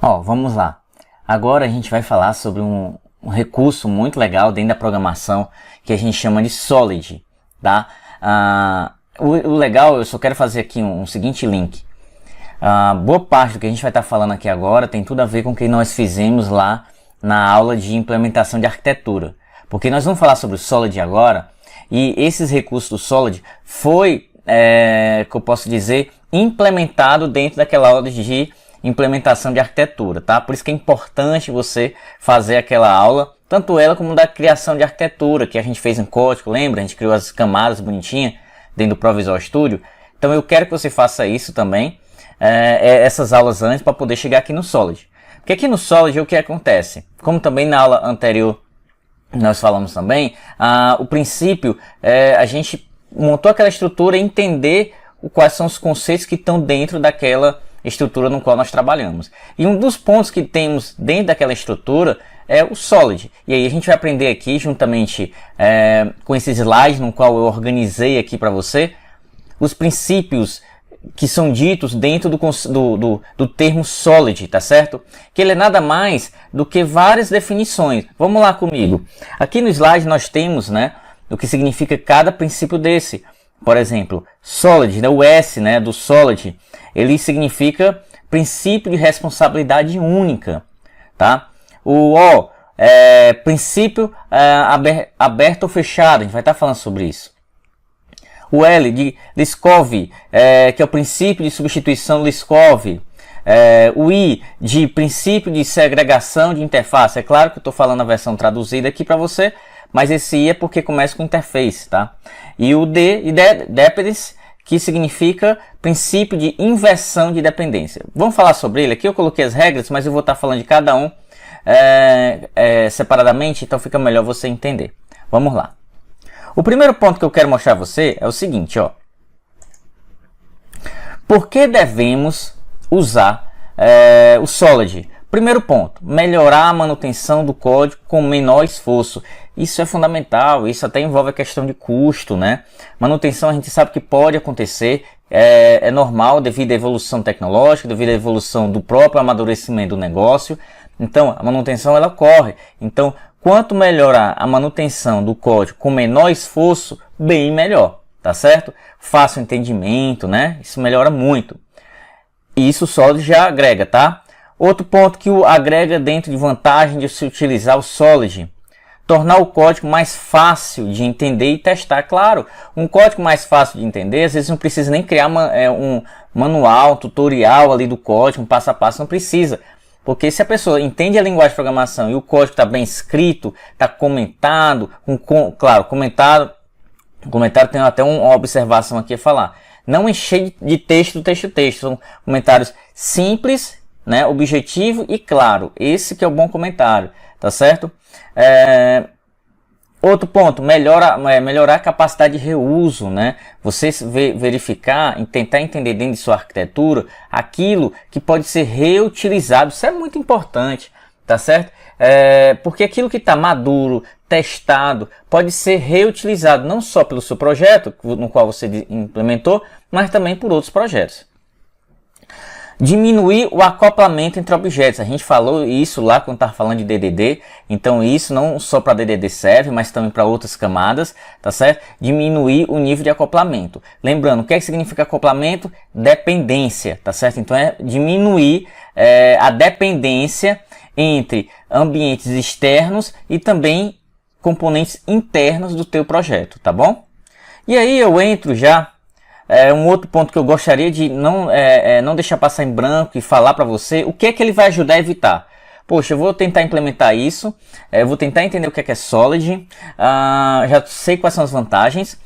Ó, vamos lá. Agora a gente vai falar sobre um recurso muito legal dentro da programação que a gente chama de Solid, tá? O legal, eu só quero fazer aqui um seguinte link. Boa parte do que a gente vai estar falando aqui agora tem tudo a ver com o que nós fizemos lá na aula de implementação de arquitetura. Porque nós vamos falar sobre o Solid agora, e esses recursos do Solid foi, que eu posso dizer, implementado dentro daquela aula de implementação de arquitetura, tá? Por isso que é importante você fazer aquela aula, tanto ela como da criação de arquitetura, que a gente fez em código, lembra? A gente criou as camadas bonitinhas dentro do Visual Studio. Então eu quero que você faça isso também, essas aulas antes, para poder chegar aqui no Solid. Porque aqui no Solid o que acontece? Como também na aula anterior nós falamos também, o princípio a gente montou aquela estrutura e entender quais são os conceitos que estão dentro daquela estrutura no qual nós trabalhamos. E um dos pontos que temos dentro daquela estrutura é o Solid. E aí a gente vai aprender aqui, juntamente com esses slides no qual eu organizei aqui para você, os princípios que são ditos dentro do termo Solid, tá certo? Que ele é nada mais do que várias definições. Vamos lá comigo. Aqui no slide nós temos, né, o que significa cada princípio desse. Por exemplo, Solid, né, o S, né, do Solid, ele significa princípio de responsabilidade única, tá? O O é princípio aberto ou fechado, a gente vai estar falando sobre isso. O L de Liskov, que é o princípio de substituição Liskov. O I de princípio de segregação de interface. É claro que eu estou falando a versão traduzida aqui para você, mas esse I é porque começa com interface, tá? E o D de Dependence, que significa princípio de inversão de dependência. Vamos falar sobre ele aqui, eu coloquei as regras, mas eu vou estar falando de cada um separadamente, então fica melhor você entender. Vamos lá. O primeiro ponto que eu quero mostrar a você é o seguinte, ó. Por que devemos usar o Solid? Primeiro ponto, melhorar a manutenção do código com menor esforço. Isso é fundamental, isso até envolve a questão de custo, né? Manutenção a gente sabe que pode acontecer, é normal devido à evolução tecnológica, devido à evolução do próprio amadurecimento do negócio. Então, a manutenção ela ocorre. Então, quanto melhorar a manutenção do código com menor esforço, bem melhor, tá certo? Fácil entendimento, né? Isso melhora muito. E isso o Solid já agrega, tá? Outro ponto que o agrega dentro de vantagem de se utilizar o Solid, tornar o código mais fácil de entender e testar. Claro, um código mais fácil de entender, às vezes não precisa nem criar um manual, tutorial ali do código, um passo a passo, não precisa. Porque se a pessoa entende a linguagem de programação e o código está bem escrito, está comentado, claro, comentário tem até uma observação aqui a falar. Não encher de texto. São comentários simples, né, objetivo e claro. Esse que é o bom comentário, tá certo? Outro ponto, melhorar a capacidade de reuso, né? Você verificar e tentar entender dentro de sua arquitetura aquilo que pode ser reutilizado. Isso é muito importante, tá certo? Porque aquilo que está maduro, testado, pode ser reutilizado não só pelo seu projeto, no qual você implementou, mas também por outros projetos. Diminuir o acoplamento entre objetos. A gente falou isso lá quando estava falando de DDD. Então isso não só para DDD serve, mas também para outras camadas, tá certo? Diminuir o nível de acoplamento. Lembrando, o que significa acoplamento? Dependência, tá certo? Então é diminuir a dependência entre ambientes externos e também componentes internos do teu projeto, tá bom? E aí eu entro já um outro ponto que eu gostaria de não deixar passar em branco e falar para você o que é que ele vai ajudar a evitar. Poxa, eu vou tentar implementar isso, vou tentar entender o que é Solid, já sei quais são as vantagens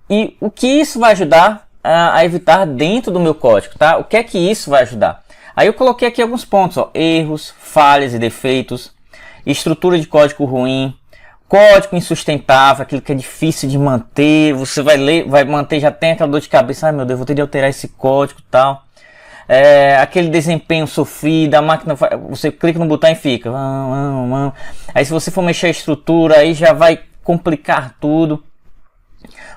e o que isso vai ajudar a evitar dentro do meu código, tá? O que é que isso vai ajudar? Aí eu coloquei aqui alguns pontos, ó, erros, falhas e defeitos, estrutura de código ruim, código insustentável, aquilo que é difícil de manter, você vai ler, vai manter, já tem aquela dor de cabeça, ai meu Deus, vou ter de alterar esse código e tal. Aquele desempenho sofrido, a máquina, você clica no botão e fica. Aí se você for mexer a estrutura, aí já vai complicar tudo.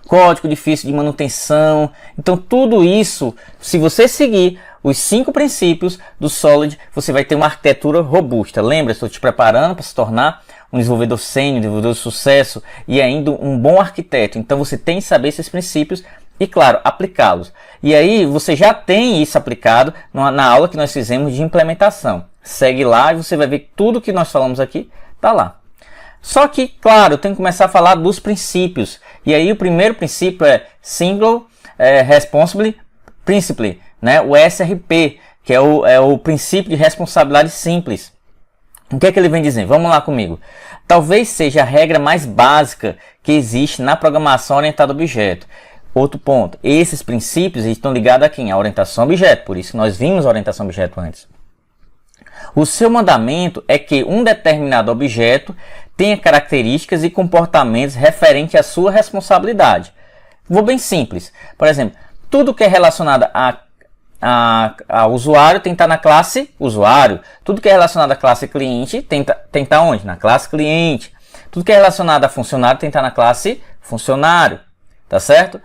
código difícil de manutenção. Então tudo isso, se você seguir os 5 princípios do Solid, você vai ter uma arquitetura robusta. Lembra, estou te preparando para se tornar um desenvolvedor sênior, desenvolvedor de sucesso e ainda um bom arquiteto. Então você tem que saber esses princípios e, claro, aplicá-los. E aí você já tem isso aplicado na aula que nós fizemos de implementação. Segue lá e você vai ver que tudo que nós falamos aqui está lá. Só que, claro, eu tenho que começar a falar dos princípios. E aí o primeiro princípio é Single Responsibility Principle, né? O SRP, que é o princípio de responsabilidade simples. O que é que ele vem dizendo? Vamos lá comigo. Talvez seja a regra mais básica que existe na programação orientada a objeto. Outro ponto, esses princípios estão ligados a quem? A orientação a objeto, por isso que nós vimos a orientação a objeto antes. O seu mandamento é que um determinado objeto tenha características e comportamentos referentes à sua responsabilidade. Vou bem simples. Por exemplo, tudo que é relacionado a usuário tem que estar na classe usuário. Tudo que é relacionado à classe cliente tem que estar onde? Na classe cliente. Tudo que é relacionado a funcionário tem que estar na classe funcionário. Tá certo?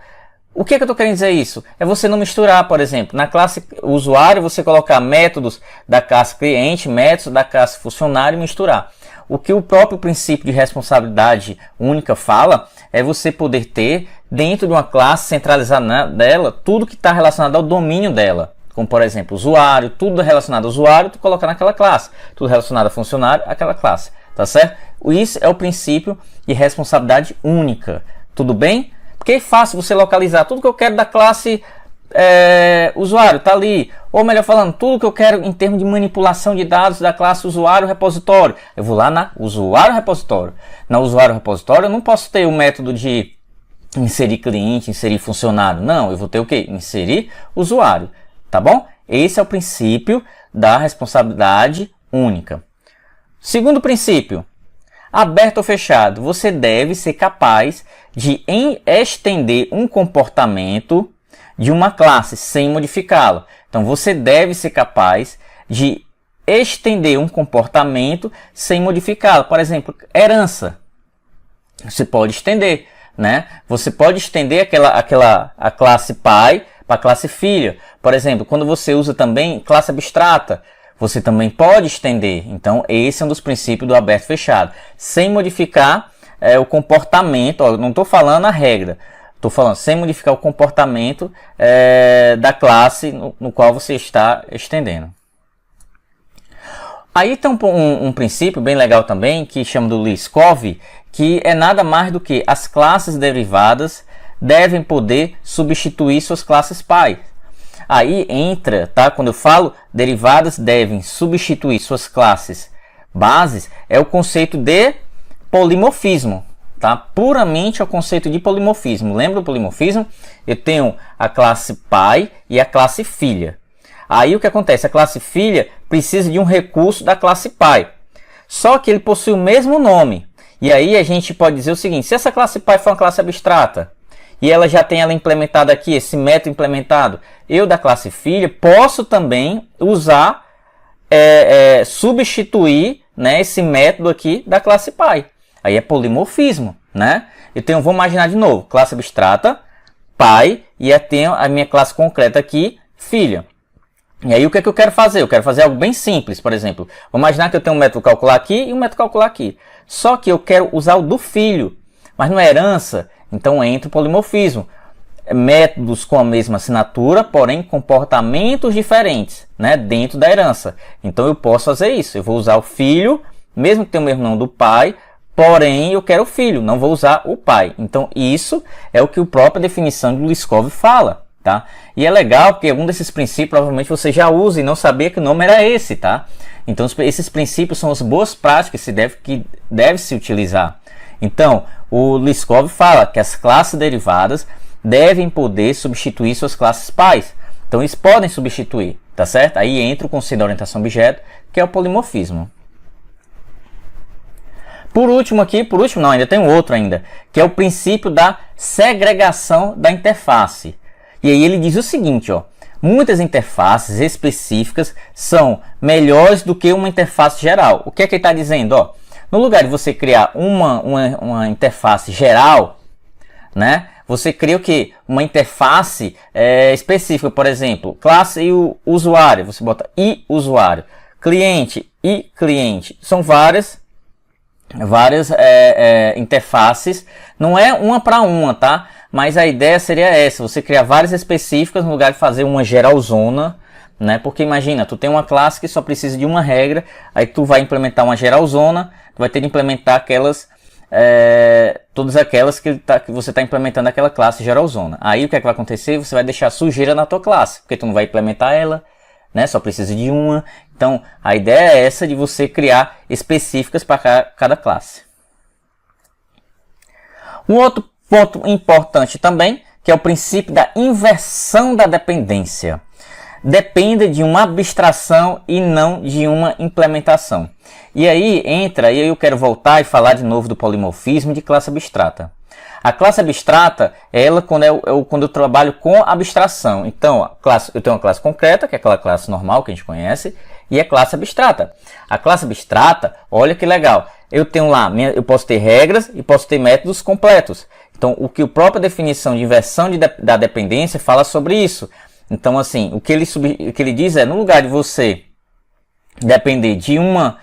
O que eu estou querendo dizer isso? É você não misturar, por exemplo, na classe usuário você colocar métodos da classe cliente, métodos da classe funcionário e misturar. O que o próprio princípio de responsabilidade única fala é você poder ter dentro de uma classe centralizada dela tudo que está relacionado ao domínio dela. Como, por exemplo, usuário, tudo relacionado ao usuário, tu colocar naquela classe. Tudo relacionado a funcionário, aquela classe. Tá certo? Isso é o princípio de responsabilidade única. Tudo bem? Porque é fácil você localizar tudo que eu quero da classe usuário, está ali. Ou melhor falando, tudo que eu quero em termos de manipulação de dados da classe usuário repositório. Eu vou lá na usuário repositório. Na usuário repositório eu não posso ter o método de inserir cliente, inserir funcionário. Não, eu vou ter o quê? Inserir usuário. Tá bom? Esse é o princípio da responsabilidade única. Segundo princípio. Aberto ou fechado, você deve ser capaz de estender um comportamento de uma classe sem modificá-lo. Então, você deve ser capaz de estender um comportamento sem modificá-lo. Por exemplo, herança. Você pode estender, né? Você pode estender a classe pai para a classe filha. Por exemplo, quando você usa também classe abstrata, você também pode estender. Então, esse é um dos princípios do aberto e fechado. Sem modificar o comportamento, ó, não estou falando a regra, estou falando sem modificar o comportamento da classe no qual você está estendendo. Aí tem um princípio bem legal também, que chama do Liskov, que é nada mais do que as classes derivadas devem poder substituir suas classes pai. Aí entra, tá? Quando eu falo derivadas devem substituir suas classes bases, é o conceito de polimorfismo, tá? Puramente é o conceito de polimorfismo. Lembra o polimorfismo? Eu tenho a classe pai e a classe filha. Aí o que acontece? A classe filha precisa de um recurso da classe pai. Só que ele possui o mesmo nome. E aí a gente pode dizer o seguinte, se essa classe pai for uma classe abstrata, e ela já tem ela implementada aqui, esse método implementado, eu da classe filha posso também usar, substituir, né, esse método aqui da classe pai. Aí é polimorfismo, né? Vou imaginar de novo, classe abstrata, pai, e eu tenho a minha classe concreta aqui, filha. E aí o que é que eu quero fazer? Eu quero fazer algo bem simples, por exemplo. Vou imaginar que eu tenho um método calcular aqui e um método calcular aqui. Só que eu quero usar o do filho, mas não é herança. Então entra o polimorfismo. Métodos com a mesma assinatura, porém comportamentos diferentes, né, dentro da herança. Então eu posso fazer isso. Eu vou usar o filho, mesmo que tenha o mesmo nome do pai, porém eu quero o filho, não vou usar o pai. Então isso é o que a própria definição do Liskov fala. Tá? E é legal porque algum desses princípios provavelmente você já usa e não sabia que o nome era esse. Tá? Então esses princípios são as boas práticas que deve se utilizar. Então, o Liskov fala que as classes derivadas devem poder substituir suas classes pais. Então, eles podem substituir, tá certo? Aí entra o conceito da orientação a objeto, que é o polimorfismo. Por último não, ainda tem um outro ainda, que é o princípio da segregação da interface. E aí ele diz o seguinte, ó, muitas interfaces específicas são melhores do que uma interface geral. O que é que ele está dizendo? Ó, no lugar de você criar uma interface geral, né, você cria o quê? Uma interface específica, por exemplo, classe e o usuário, você bota e usuário, cliente e cliente, são várias interfaces, não é uma para uma, tá? Mas a ideia seria essa, você criar várias específicas no lugar de fazer uma geralzona, né? Porque imagina, tu tem uma classe que só precisa de uma regra, aí tu vai implementar uma geralzona, tu vai ter que implementar aquelas, todas aquelas que você está implementando aquela classe geralzona. Aí o que é que vai acontecer? Você vai deixar sujeira na tua classe, porque tu não vai implementar ela, né? Só precisa de uma. Então a ideia é essa, de você criar específicas para cada classe. Um outro ponto importante também, que é o princípio da inversão da dependência. Dependa de uma abstração e não de uma implementação. E aí eu quero voltar e falar de novo do polimorfismo de classe abstrata. A classe abstrata é ela quando eu trabalho com abstração. Então, eu tenho uma classe concreta, que é aquela classe normal que a gente conhece, e a classe abstrata. A classe abstrata, olha que legal, eu tenho lá, eu posso ter regras e posso ter métodos completos. Então, o que a própria definição de inversão da dependência fala sobre isso. Então, assim, o que ele diz é, no lugar de você depender de uma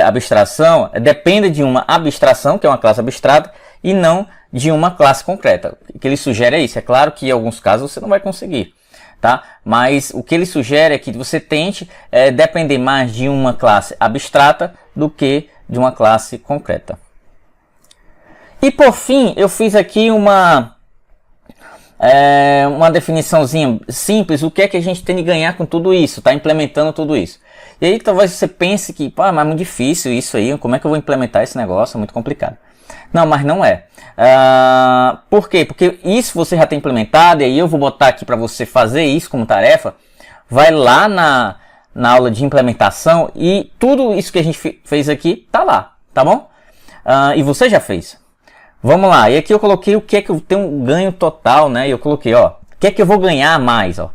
abstração, dependa de uma abstração, que é uma classe abstrata, e não de uma classe concreta. O que ele sugere é isso. É claro que em alguns casos você não vai conseguir, tá? Mas o que ele sugere é que você tente depender mais de uma classe abstrata do que de uma classe concreta. E por fim, eu fiz aqui uma definiçãozinha simples, o que é que a gente tem de ganhar com tudo isso, tá? Implementando tudo isso. E aí talvez você pense que, pô, mas é muito difícil isso aí, como é que eu vou implementar esse negócio? É muito complicado. Não, mas não é. Por quê? Porque isso você já tem implementado, e aí eu vou botar aqui para você fazer isso como tarefa. Vai lá na aula de implementação e tudo isso que a gente fez aqui tá lá, tá bom? E você já fez. Vamos lá, e aqui eu coloquei o que é que eu tenho um ganho total, né? E eu coloquei, ó, o que é que eu vou ganhar mais, ó.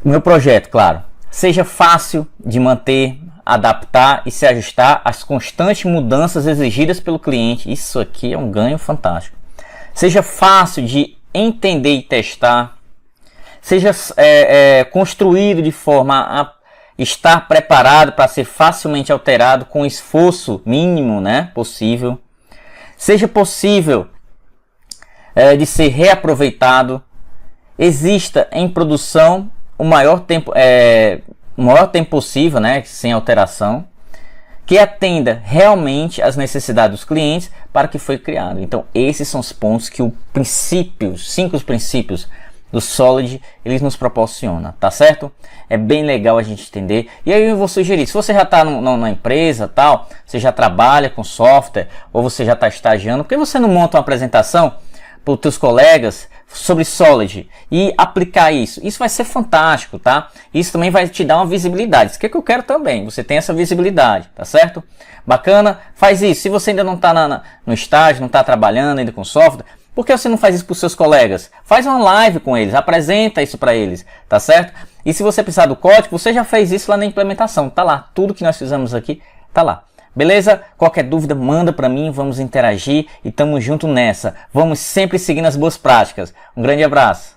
O meu projeto, claro, seja fácil de manter, adaptar e se ajustar às constantes mudanças exigidas pelo cliente. Isso aqui é um ganho fantástico. Seja fácil de entender e testar. Seja construído de forma a estar preparado para ser facilmente alterado com esforço mínimo, né, possível. Seja possível de ser reaproveitado. Exista em produção o maior tempo possível, né, sem alteração, que atenda realmente às necessidades dos clientes para que foi criado. Então, esses são os pontos que os 5 princípios do Solid, eles nos proporcionam, tá certo? É bem legal a gente entender. E aí eu vou sugerir, se você já está na empresa, tal, você já trabalha com software, ou você já está estagiando, por que você não monta uma apresentação para os teus colegas sobre Solid e aplicar isso? Isso vai ser fantástico, tá? Isso também vai te dar uma visibilidade. Isso que é que eu quero também, você tem essa visibilidade, tá certo? Bacana? Faz isso. Se você ainda não está no estágio, não está trabalhando ainda com software, por que você não faz isso para os seus colegas? Faz uma live com eles, apresenta isso para eles, tá certo? E se você precisar do código, você já fez isso lá na implementação, tá lá. Tudo que nós fizemos aqui, tá lá. Beleza? Qualquer dúvida, manda para mim, vamos interagir e tamo junto nessa. Vamos sempre seguindo as boas práticas. Um grande abraço.